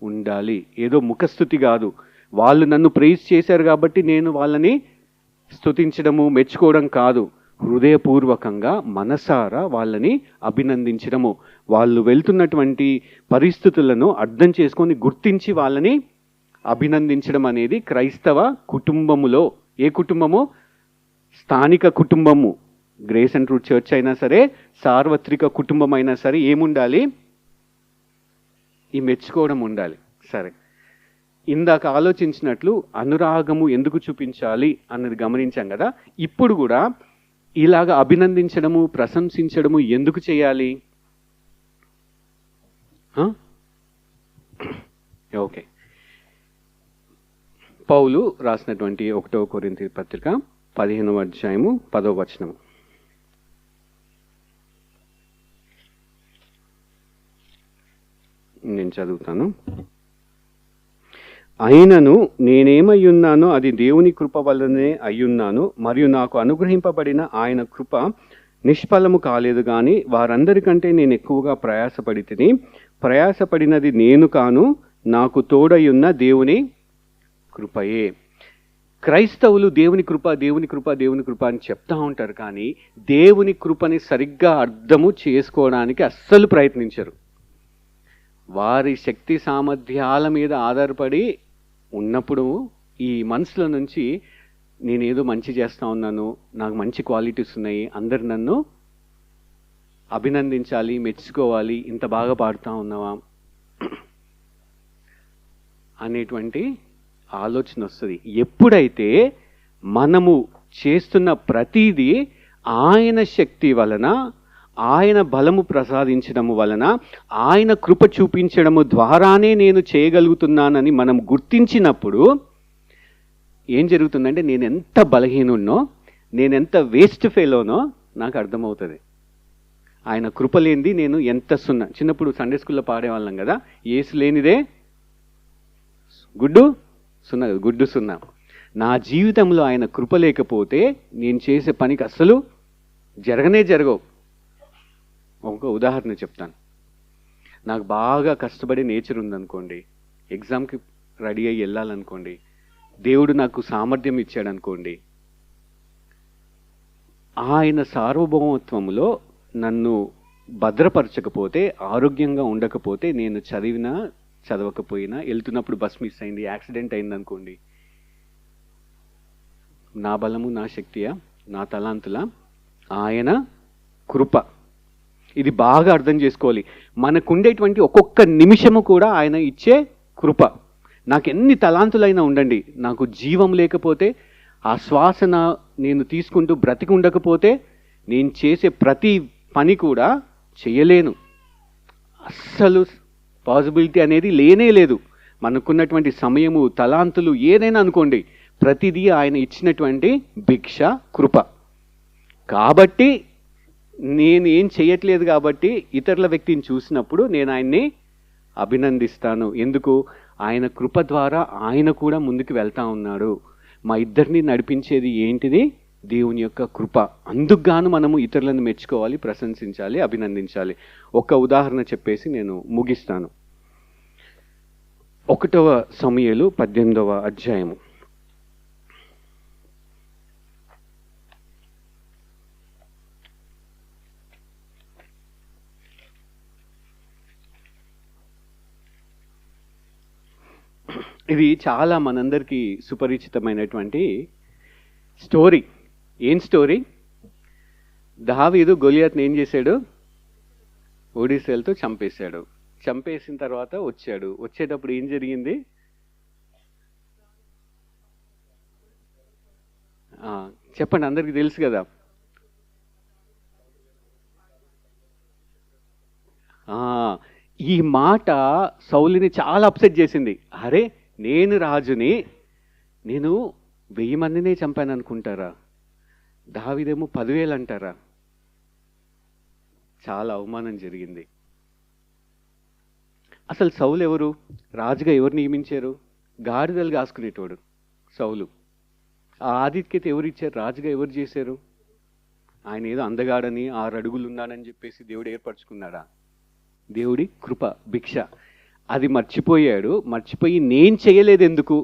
Speaker 1: ఉండాలి. ఏదో ముఖస్థుతి కాదు, వాళ్ళు నన్ను ప్రైజ్ చేశారు కాబట్టి నేను వాళ్ళని స్తుతించడము, మెచ్చుకోవడం కాదు. హృదయపూర్వకంగా మనసారా వాళ్ళని అభినందించడము, వాళ్ళు వెళ్తున్నటువంటి పరిస్థితులను అర్థం చేసుకొని గుర్తించి వాళ్ళని అభినందించడం అనేది క్రైస్తవ కుటుంబములో, ఏ కుటుంబము, స్థానిక కుటుంబము, గ్రేస్ అండ్ ట్రూత్ చర్చ్ అయినా సరే, సార్వత్రిక కుటుంబం అయినా సరే, ఏముండాలి, ఈ మెచ్చుకోవడం ఉండాలి. సరే, ఇందాక ఆలోచించినట్లు అనురాగము ఎందుకు చూపించాలి అన్నది గమనించాం కదా. ఇప్పుడు కూడా ఇలాగ అభినందించడము, ప్రశంసించడము ఎందుకు చేయాలి? ఓకే, పౌలు రాసినటువంటి 1 కొరింథీ పత్రిక 15వ అధ్యాయము 10వ వచనము. నేను చదువుతాను. అయినను నేనేమయ్యున్నానో అది దేవుని కృప వల్లనే అయ్యున్నాను, మరియు నాకు అనుగ్రహింపబడిన ఆయన కృప నిష్ఫలము కాలేదు, కానీ వారందరికంటే నేను ఎక్కువగా ప్రయాసపడి ప్రయాసపడినది నేను కాను, నాకు తోడయున్న దేవుని కృపయే. క్రైస్తవులు దేవుని కృప, దేవుని కృప, దేవుని కృప అని చెప్తా ఉంటారు, కానీ దేవుని కృపని సరిగ్గా అర్థము చేసుకోవడానికి అస్సలు ప్రయత్నించరు. వారి శక్తి సామర్థ్యాల మీద ఆధారపడి ఉన్నప్పుడు ఈ మనసుల నుంచి నేనేదో మంచి చేస్తూ ఉన్నాను, నాకు మంచి క్వాలిటీస్ ఉన్నాయి, అందరు నన్ను అభినందించాలి, మెచ్చుకోవాలి, ఇంత బాగా పాడుతూ ఉన్నావా అనేటువంటి ఆలోచన వస్తుంది. ఎప్పుడైతే మనము చేస్తున్న ప్రతిదీ ఆయన శక్తి వలన, ఆయన బలము ప్రసాదించడము వలన, ఆయన కృప చూపించడము ద్వారానే నేను చేయగలుగుతున్నానని మనం గుర్తించినప్పుడు ఏం జరుగుతుందంటే, నేను ఎంత బలహీనున్నో, నేనెంత వేస్ట్ ఫెలోనో నాకు అర్థమవుతుంది. ఆయన కృప లేనిది నేను ఎంత సున్నా. చిన్నప్పుడు సండే స్కూల్లో పాడేవాళ్ళం కదా, ఏసు లేనిదే గుడ్డు సున్నా, గుడ్డు సున్నా. నా జీవితంలో ఆయన కృప లేకపోతే నేను చేసే పనికి అస్సలు జరగవు. ఒక ఉదాహరణ చెప్తాను. నాకు బాగా కష్టపడే నేచర్ ఉందనుకోండి, ఎగ్జామ్కి రెడీ అయ్యి వెళ్ళాలనుకోండి, దేవుడు నాకు సామర్థ్యం ఇచ్చాడు అనుకోండి, ఆయన సార్వభౌమత్వంలో నన్ను భద్రపరచకపోతే, ఆరోగ్యంగా ఉండకపోతే, నేను చదివినా చదవకపోయినా, వెళ్తున్నప్పుడు బస్ మిస్ అయింది, యాక్సిడెంట్ అయింది అనుకోండి, నా బలము, నా శక్తియా, నా తలాంతుల, ఆయన కృప. ఇది బాగా అర్థం చేసుకోవాలి. మనకుండేటువంటి ఒక్కొక్క నిమిషము కూడా ఆయన ఇచ్చే కృప. నాకు ఎన్ని తలాంతులైనా ఉండండి, నాకు జీవం లేకపోతే, ఆ శ్వాసన నేను తీసుకుంటూ బ్రతికి ఉండకపోతే, నేను చేసే ప్రతి పని కూడా చేయలేను. అస్సలు పాసిబిలిటీ అనేది లేనే లేదు. మనకున్నటువంటి సమయము, తలాంతులు ఏదైనా అనుకోండి, ప్రతిదీ ఆయన ఇచ్చినటువంటి భిక్ష, కృప. కాబట్టి నేను ఏం చేయట్లేదు కాబట్టి ఇతరుల వ్యక్తిని చూసినప్పుడు నేను ఆయన్ని అభినందిస్తాను. ఎందుకు? ఆయన కృప ద్వారా ఆయన కూడా ముందుకు వెళ్తా ఉన్నాడు. మా ఇద్దరిని నడిపించేది ఏంటిది? దేవుని యొక్క కృప. అందుకుగాను మనము ఇతరులను మెచ్చుకోవాలి, ప్రశంసించాలి, అభినందించాలి. ఒక ఉదాహరణ చెప్పేసి నేను ముగిస్తాను. 1వ సమూయేలు 18వ అధ్యాయము. ఇది చాలా మనందరికీ సుపరిచితమైనటువంటి స్టోరీ. ఏం స్టోరీ? దావీదు గొలియాత్ని ఏం చేశాడు? ఒడిసెలతో చంపేశాడు. చంపేసిన తర్వాత వచ్చాడు. వచ్చేటప్పుడు ఏం జరిగింది? చెప్పండి, అందరికీ తెలుసు కదా. ఈ మాట సౌలుని చాలా అప్సెట్ చేసింది. అరే, నేను రాజుని, నేను 1000 మందినే చంపాను అనుకుంటారా, దావీదేమో 10,000 అంటారా? చాలా అవమానం జరిగింది. అసలు సౌలు ఎవరు? రాజుగా ఎవరు నియమించారు? గాడిదలు కాసుకునేటోడు సౌలు. ఆ ఆదిత్యత ఎవరు ఇచ్చారు? రాజుగా ఎవరు చేశారు? ఆయన ఏదో అందగాడని 6 అడుగులు ఉన్నాడని చెప్పేసి దేవుడు ఏర్పరచుకున్నాడా? దేవుడి కృప, భిక్ష. అది మర్చిపోయాడు. మర్చిపోయి నేను చేయలేదు ఎందుకు,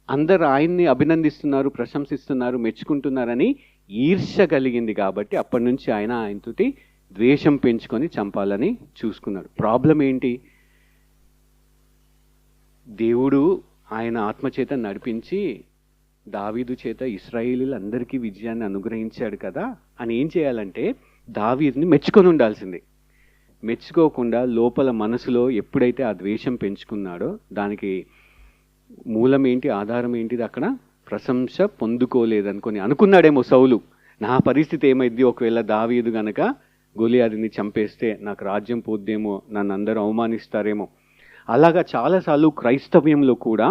Speaker 1: అందరు ఆయన్ని అభినందిస్తున్నారు, ప్రశంసిస్తున్నారు, మెచ్చుకుంటున్నారని ఈర్ష్య కలిగింది. కాబట్టి అప్పటి నుంచి ఆయనతోటి ద్వేషం పెంచుకొని చంపాలని చూసుకున్నాడు. ప్రాబ్లం ఏంటి? దేవుడు ఆయన ఆత్మచేత నడిపించి దావీదు చేత ఇశ్రాయేలీలందరికీ విజయాన్ని అనుగ్రహించాడు కదా అని ఏం చేయాలంటే దావీదుని మెచ్చుకొని ఉండాల్సింది. మెచ్చుకోకుండా లోపల మనసులో ఎప్పుడైతే ఆ ద్వేషం పెంచుకున్నాడో దానికి మూలం ఏంటి, ఆధారం ఏంటిది? అక్కడ ప్రశంస పొందుకోలేదనుకొని అనుకున్నాడేమో సౌలు. నా పరిస్థితి ఏమైంది ఒకవేళ దావీదు గనక గొలియాతుని చంపేస్తే, నాకు రాజ్యం పోద్దేమో, నన్ను అందరూ అవమానిస్తారేమో. అలాగా చాలాసార్లు క్రైస్తవ్యంలో కూడా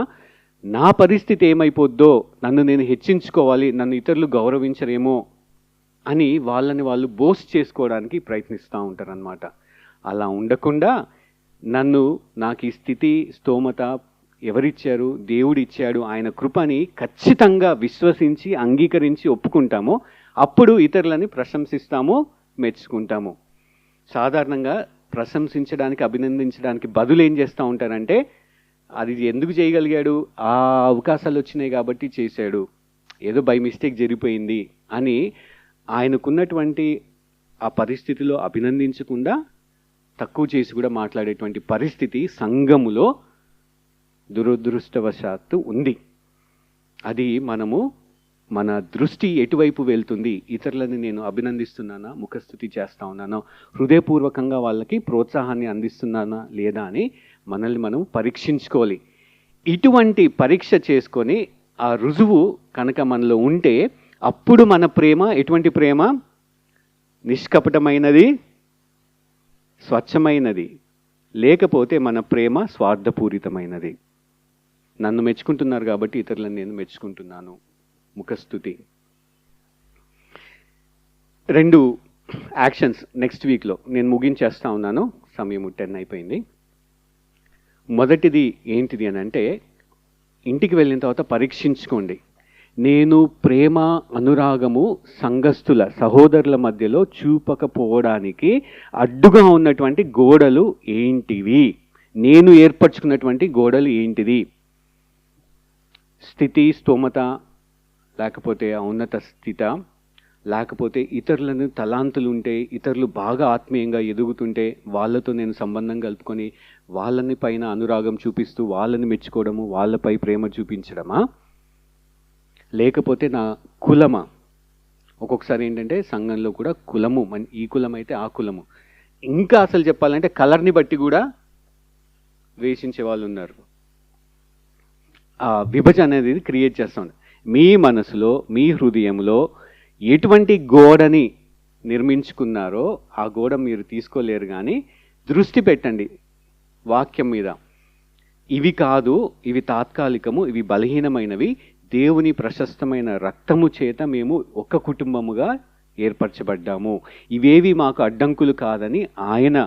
Speaker 1: నా పరిస్థితి ఏమైపోద్దో, నన్ను నేను హెచ్చించుకోవాలి, నన్ను ఇతరులు గౌరవించరేమో అని వాళ్ళని వాళ్ళు బోస్ట్ చేసుకోవడానికి ప్రయత్నిస్తూ ఉంటారనమాట. అలా ఉండకుండా నాకు ఈ స్థితి స్తోమత ఎవరిచ్చారు? దేవుడు ఇచ్చాడు. ఆయన కృపని ఖచ్చితంగా విశ్వసించి అంగీకరించి ఒప్పుకుంటామో అప్పుడు ఇతరులని ప్రశంసిస్తాము, మెచ్చుకుంటాము. సాధారణంగా ప్రశంసించడానికి, అభినందించడానికి బదులు ఏం చేస్తూ ఉంటారంటే, అది ఎందుకు చేయగలిగాడు, ఆ అవకాశాలు వచ్చినాయి కాబట్టి చేశాడు, ఏదో బై మిస్టేక్ జరిగిపోయింది అని ఆయనకున్నటువంటి ఆ పరిస్థితిలో అభినందించకుండా తక్కువ చేసి కూడా మాట్లాడేటువంటి పరిస్థితి సంఘములో దురదృష్టవశాత్తు ఉంది. అది మన దృష్టి ఎటువైపు వెళ్తుంది? ఇతరులని నేను అభినందిస్తున్నానా, ముఖస్థుతి చేస్తా ఉన్నానా, హృదయపూర్వకంగా వాళ్ళకి ప్రోత్సాహాన్ని అందిస్తున్నానా లేదా అని మనల్ని మనం పరీక్షించుకోవాలి. ఇటువంటి పరీక్ష చేసుకొని ఆ రుజువు కనుక మనలో ఉంటే అప్పుడు మన ప్రేమ ఎటువంటి ప్రేమ? నిష్కపటమైనది, స్వచ్ఛమైనది. లేకపోతే మన ప్రేమ స్వార్థపూరితమైనది. నన్ను మెచ్చుకుంటున్నారు కాబట్టి ఇతరులను నేను మెచ్చుకుంటున్నాను, ముఖస్థుతి. 2 యాక్షన్స్ నెక్స్ట్ వీక్లో నేను ముగించేస్తా ఉన్నాను, సమయం 10 అయిపోయింది. మొదటిది ఏంటిది అని అంటే, ఇంటికి వెళ్ళిన తర్వాత పరీక్షించుకోండి. నేను ప్రేమ, అనురాగము సంఘస్థుల సహోదరుల మధ్యలో చూపకపోవడానికి అడ్డుగా ఉన్నటువంటి గోడలు ఏంటివి? నేను ఏర్పరచుకున్నటువంటి గోడలు ఏంటిది? స్థితి, స్తోమత, లేకపోతే ఉన్నత స్థిత, లేకపోతే ఇతరులను తలాంతులు ఉంటే, ఇతరులు బాగా ఆత్మీయంగా ఎదుగుతుంటే వాళ్ళతో నేను సంబంధం కలుపుకొని వాళ్ళని పైన అనురాగం చూపిస్తూ వాళ్ళని మెచ్చుకోవడము, వాళ్ళపై ప్రేమ చూపించడమా? లేకపోతే నా కులమా? ఒక్కొక్కసారి ఏంటంటే సంఘంలో కూడా కులము, ఈ కులం అయితే ఆ కులము, ఇంకా అసలు చెప్పాలంటే కలర్ని బట్టి కూడా ద్వేషించే వాళ్ళు ఉన్నారు. ఆ విభజన అనేది క్రియేట్ చేస్తుంది. మీ మనసులో, మీ హృదయంలో ఎటువంటి గోడని నిర్మించుకున్నారో ఆ గోడ మీరు తీసుకోలేరు. కానీ దృష్టి పెట్టండి వాక్యం మీద. ఇవి కాదు, ఇవి తాత్కాలికము, ఇవి బలహీనమైనవి. దేవుని ప్రశస్తమైన రక్తము చేత మేము ఒక కుటుంబముగా ఏర్పరచబడ్డాము. ఇవేవి మాకు అడ్డంకులు కాదని ఆయన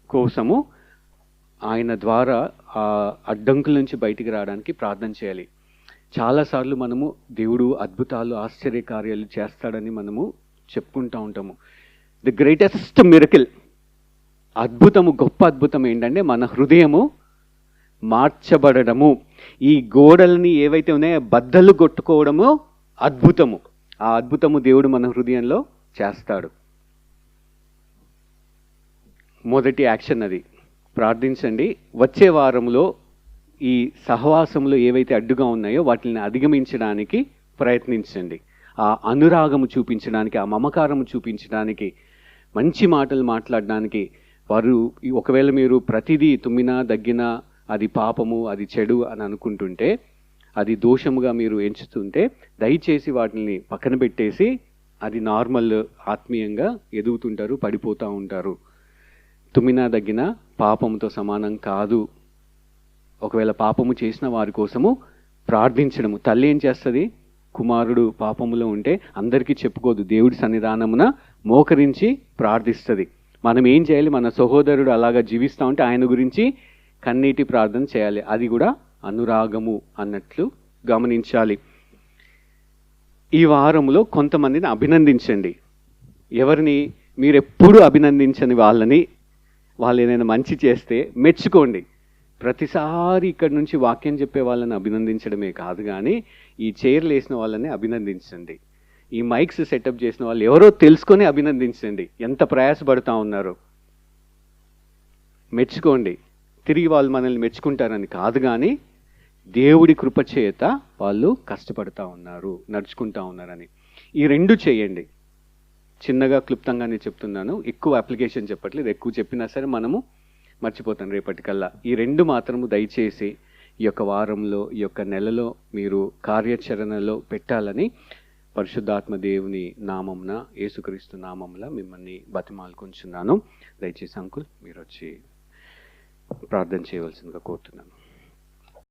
Speaker 1: కోసము, ఆయన ద్వారా ఆ అడ్డంకుల నుంచి బయటికి రావడానికి ప్రార్థన చేయాలి. చాలాసార్లు మనము దేవుడు అద్భుతాలు, ఆశ్చర్యకార్యాలు చేస్తాడని మనము చెప్పుకుంటూ ఉంటాము. ది గ్రేటెస్ట్ మిరకిల్, అద్భుతము, గొప్ప అద్భుతం ఏంటంటే మన హృదయము మార్చబడము. ఈ గోడలని ఏవైతే ఉన్నాయో బద్దలు కొట్టుకోవడము అద్భుతము. ఆ అద్భుతము దేవుడు మన హృదయంలో చేస్తాడు. మొదటి యాక్షన్ అది. ప్రార్థించండి. వచ్చే వారంలో ఈ సహవాసంలో ఏవైతే అడ్డుగా ఉన్నాయో వాటిని అధిగమించడానికి ప్రయత్నించండి. ఆ అనురాగము చూపించడానికి, ఆ మమకారము చూపించడానికి, మంచి మాటలు మాట్లాడడానికి. ఒకవేళ మీరు ప్రతిదీ తుమ్మినా దగ్గినా అది పాపము, అది చెడు అని అనుకుంటుంటే అది దోషముగా మీరు ఎంచుతుంటే దయచేసి వాటిని పక్కన పెట్టేసి అది నార్మల్ ఆత్మీయంగా ఎదుగుతుంటారు, పడిపోతూ ఉంటారు. తుమ్మినా దగ్గిన పాపముతో సమానం కాదు. ఒకవేళ పాపము చేసిన వారి కోసము ప్రార్థించడము. తల్లి ఏం చేస్తుంది? కుమారుడు పాపములో ఉంటే అందరికీ చెప్పుకోదు, దేవుడి సన్నిధానమున మోకరించి ప్రార్థిస్తుంది. మనం ఏం చేయాలి? మన సహోదరుడు అలాగా జీవిస్తూ ఉంటే ఆయన గురించి కన్నీటి ప్రార్థన చేయాలి. అది కూడా అనురాగము అన్నట్లు గమనించాలి. ఈ వారంలో కొంతమందిని అభినందించండి. ఎవరిని? మీరెప్పుడూ అభినందించని వాళ్ళని, వాళ్ళు ఏదైనా మంచి చేస్తే మెచ్చుకోండి. ప్రతిసారి ఇక్కడి నుంచి వాక్యం చెప్పే వాళ్ళని అభినందించడమే కాదు, కానీ ఈ చైర్లు వేసిన వాళ్ళని అభినందించండి. ఈ మైక్స్ సెటప్ చేసిన వాళ్ళు ఎవరో తెలుసుకొని అభినందించండి. ఎంత ప్రయాసపడుతూ ఉన్నారో మెచ్చుకోండి. తిరిగి వాళ్ళు మనల్ని మెచ్చుకుంటారని కాదు, కానీ దేవుడి కృపచేత వాళ్ళు కష్టపడుతూ ఉన్నారు, నడుచుకుంటూ ఉన్నారని. ఈ రెండు చేయండి. చిన్నగా క్లుప్తంగానే చెప్తున్నాను, ఎక్కువ అప్లికేషన్ చెప్పట్లేదు. ఎక్కువ చెప్పినా సరే మనము మర్చిపోతాను రేపటికల్లా. ఈ రెండు మాత్రము దయచేసి ఈ యొక్క వారంలో, ఈ యొక్క నెలలో మీరు కార్యాచరణలో పెట్టాలని పరిశుద్ధాత్మ దేవుని నామమున, యేసుక్రీస్తు నామమున మిమ్మల్ని బతిమాలుకుంటున్నాను. దయచేసి అంకుల్ మీరు వచ్చి ప్రార్థన చేయవలసిందిగా కోరుతున్నాను.